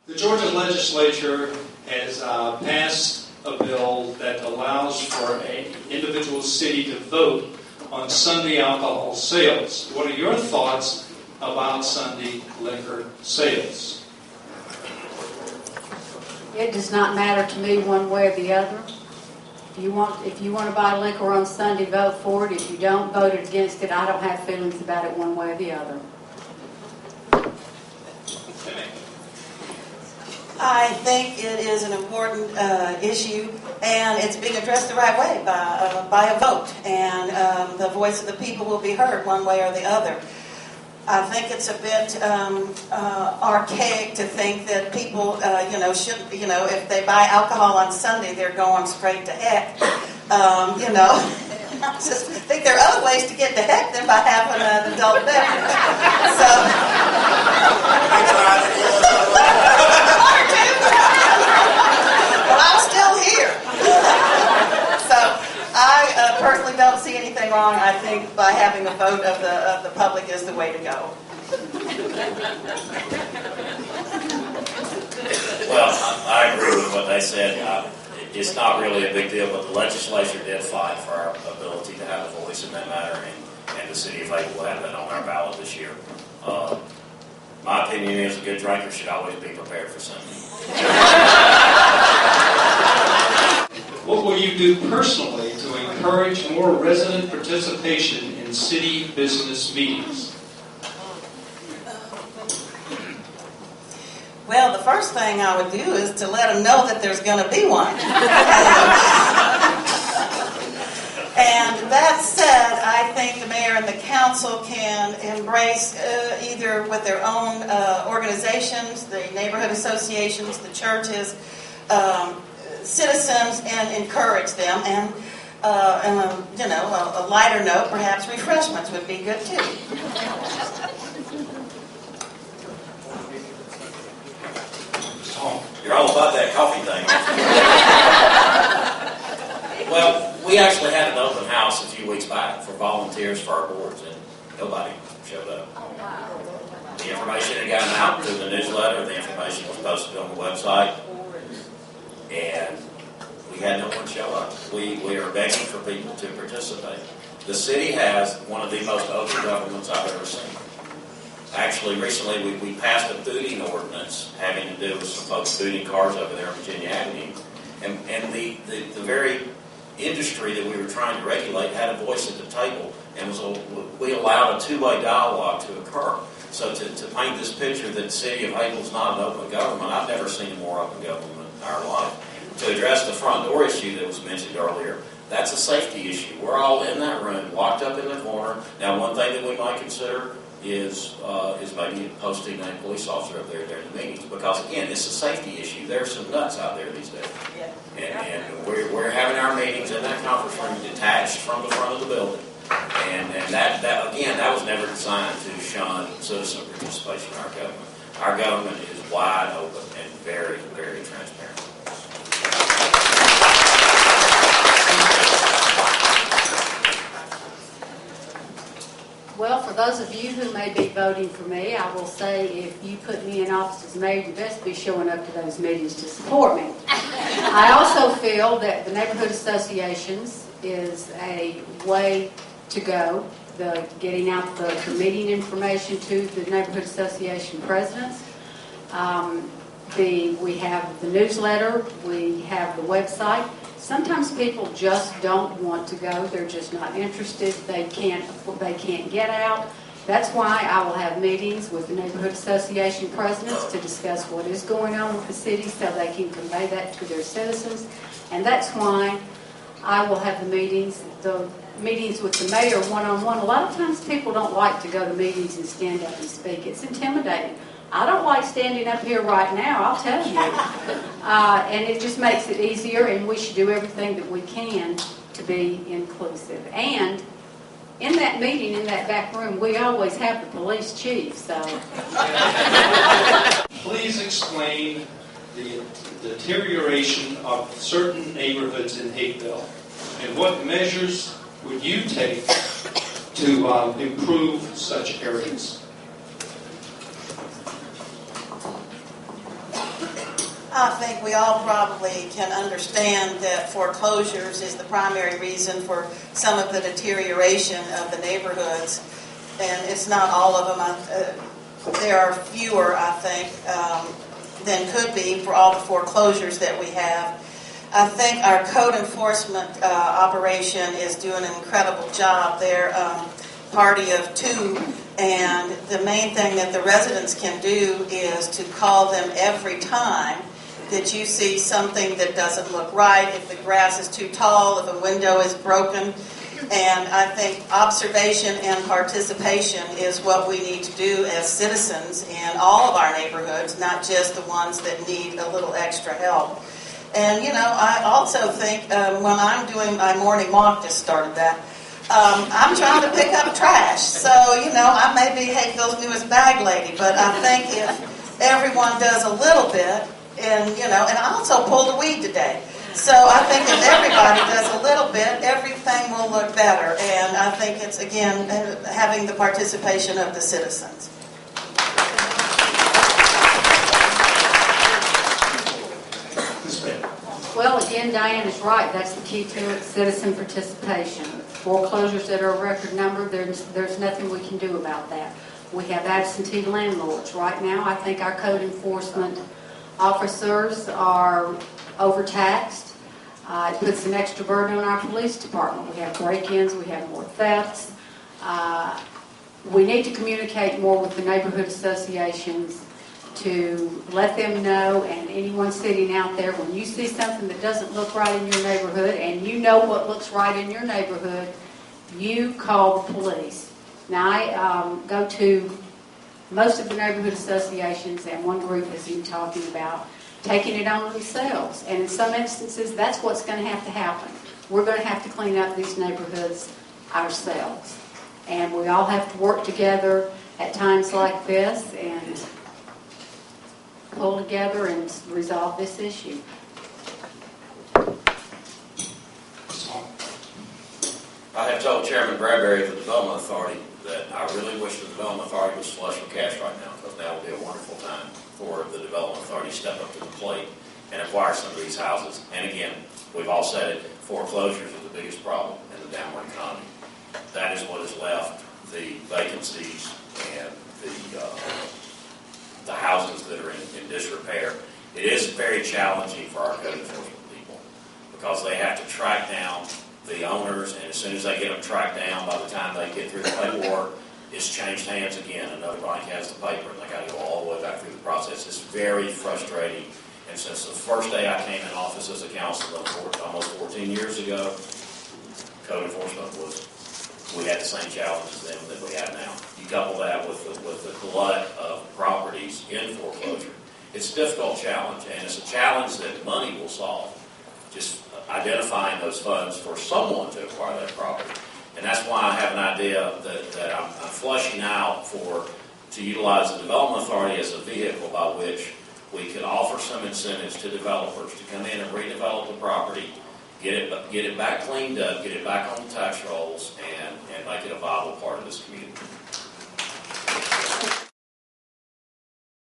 The Georgia legislature has passed a bill that allows for an individual city to vote on Sunday alcohol sales. What are your thoughts about Sunday liquor sales? It does not matter to me one way or the other. If you want to buy liquor on Sunday, vote for it. If you don't, vote against it. I don't have feelings about it one way or the other. I think it is an important issue, and it's being addressed the right way by a vote, and the voice of the people will be heard one way or the other. I think it's a bit archaic to think that people, if they buy alcohol on Sunday, they're going straight to heck. I just think there are other ways to get to heck than by having an adult beverage. But I'm still here. So I personally don't see anything wrong. I think by having a vote of the public is the way to go. Well, I agree with what they said. It's not really a big deal, but the legislature did fight for our ability to have a voice in that matter, and the city of Hapeville will have that on our ballot this year. My opinion is a good drinker should always be prepared for Sunday. What will you do personally to encourage more resident participation in city business meetings? Well, the first thing I would do is to let them know that there's going to be one. And that said, I think the mayor and the council can embrace either with their own organizations, the neighborhood associations, the churches, citizens, and encourage them. And a lighter note, perhaps refreshments would be good too. You're all about that coffee thing. Well, we actually had an open house a few weeks back for volunteers for our boards, and nobody showed up. The information had gotten out through the newsletter. The information was posted on the website, and we had no one show up. We are begging for people to participate. The city has one of the most open governments I've ever seen. Actually, recently we passed a booting ordinance having to do with some folks booting cars over there on Virginia Avenue. And the very industry that we were trying to regulate had a voice at the table, and we allowed a two-way dialogue to occur. So to paint this picture that the city of Hapeville is not an open government, I've never seen a more open government in our life. To address the front door issue that was mentioned earlier, that's a safety issue. We're all in that room, locked up in the corner. Now, one thing that we might consider is maybe posting a police officer up there during the meetings, because again, it's a safety issue. There are some nuts out there these days, and we're having our meetings in that conference room detached from the front of the building, and that was never designed to shun citizen participation in our government. Our government is wide open and very, very transparent. Well, for those of you who may be voting for me, I will say if you put me in office as mayor, you best be showing up to those meetings to support me. I also feel that the neighborhood associations is a way to go, getting out the meeting information to the neighborhood association presidents. We have the newsletter, we have the website. Sometimes people just don't want to go. They're just not interested. They can't get out. That's why I will have meetings with the neighborhood association presidents to discuss what is going on with the city so they can convey that to their citizens. And that's why I will have the meetings with the mayor one-on-one. A lot of times people don't like to go to meetings and stand up and speak. It's intimidating. I don't like standing up here right now, I'll tell you. And it just makes it easier, and we should do everything that we can to be inclusive. And in that meeting, in that back room, we always have the police chief, so. Please explain the deterioration of certain neighborhoods in Hapeville, and what measures would you take to improve such areas? I think we all probably can understand that foreclosures is the primary reason for some of the deterioration of the neighborhoods. And it's not all of them. There are fewer, I think, than could be for all the foreclosures that we have. I think our code enforcement operation is doing an incredible job. They're party of two, and the main thing that the residents can do is to call them every time that you see something that doesn't look right, if the grass is too tall, if a window is broken. And I think observation and participation is what we need to do as citizens in all of our neighborhoods, not just the ones that need a little extra help. And, I also think when I'm doing my morning walk, just started that, I'm trying to pick up trash. So, I may be Hapeville's newest bag lady, but I think if everyone does a little bit, and I also pulled a weed today. So I think if everybody does a little bit, everything will look better. And I think it's, again, having the participation of the citizens. Well, again, Diane is right. That's the key to it, citizen participation. Foreclosures that are a record number, there's nothing we can do about that. We have absentee landlords. Right now, I think our code enforcement officers are overtaxed. It puts an extra burden on our police department. We have break-ins, we have more thefts. We need to communicate more with the neighborhood associations to let them know, and anyone sitting out there, when you see something that doesn't look right in your neighborhood, and you know what looks right in your neighborhood, you call the police. Now, I go to most of the neighborhood associations, and one group is even talking about taking it on themselves. And in some instances, that's what's going to happen. We're going to have to clean up these neighborhoods ourselves. And we all have to work together at times like this and pull together and resolve this issue. I have told Chairman Bradbury of the Development Authority that I really wish the Development Authority was flush with cash right now, because now would be a wonderful time for the Development Authority to step up to the plate and acquire some of these houses. And again, we've all said it, foreclosures are the biggest problem in the downward economy. That is what has left the vacancies and the houses that are in disrepair. It is very challenging for our code enforcement people, because they have to track down the owners, and as soon as they get them tracked down, by the time they get through the paperwork, it's changed hands again. Another bank has the paper, and they got to go all the way back through the process. It's very frustrating. And since the first day I came in office as a councilman, almost 14 years ago, code enforcement we had the same challenges then that we have now. You couple that with the glut of properties in foreclosure, it's a difficult challenge, and it's a challenge that money will solve. Just identifying those funds for someone to acquire that property. And that's why I have an idea that I'm flushing out to utilize the Development Authority as a vehicle by which we could offer some incentives to developers to come in and redevelop the property, get it back cleaned up, get it back on the tax rolls, and make it a viable part of this community.